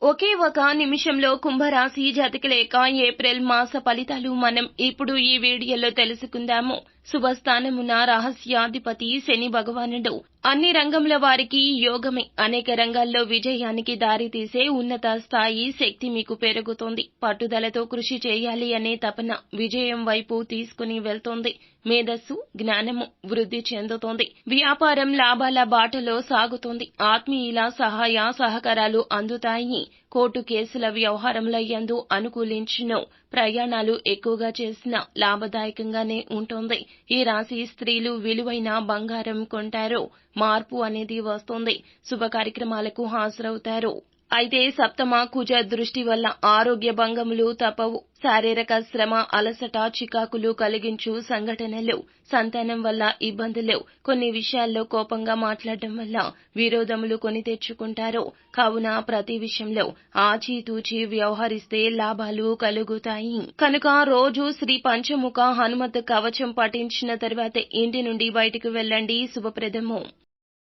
ఒకే ఒక నిమిషంలో కుంభరాశి జాతకుల ఏప్రిల్ మాస ఫలితాలు మనం ఇప్పుడు ఈ వీడియోలో తెలుసుకుందాము. శుభస్థానమున రహస్యాధిపతి శని భగవానుడు అన్ని రంగంలో వారికి యోగమే. అనేక రంగాల్లో విజయానికి దారితీసే ఉన్నత స్థాయి శక్తి మీకు పెరుగుతోంది. పట్టుదలతో కృషి చేయాలి అనే తపన విజయం వైపు తీసుకుని వెళ్తోంది. మేధస్సు, జ్ఞానము వృద్ధి చెందుతోంది. వ్యాపారం లాభాల బాటలో సాగుతోంది. ఆత్మీయుల సహాయ సహకారాలు అందుతాయి. కోర్టు కేసుల వ్యవహారముల యందు అనుకూలించును. ప్రయాణాలు ఎక్కువగా చేసిన లాభదాయకంగానే ఉంటుంది. ఈ రాశి స్త్రీలు విలువైన బంగారం కొంటారు. మార్పు అనేది వస్తుంది. శుభ కార్యక్రమాలకు హాజరవుతారు. అయితే సప్తమ కుజ దృష్టి వల్ల ఆరోగ్య భంగములు తప్పవు. శారీరక శ్రమ, అలసట, చికాకులు కలిగించు సంఘటనలు, సంతానం వల్ల ఇబ్బందులు, కొన్ని విషయాల్లో కోపంగా మాట్లాడడం వల్ల విరోధములు కొని తెచ్చుకుంటారు. కావున ప్రతి విషయంలో ఆచితూచి వ్యవహరిస్తే లాభాలు కలుగుతాయి. కనుక రోజు శ్రీ పంచముఖ హనుమత్ కవచం పఠించిన తరువాత ఇంటి నుండి బయటకు వెళ్ళండి. శుభప్రదము.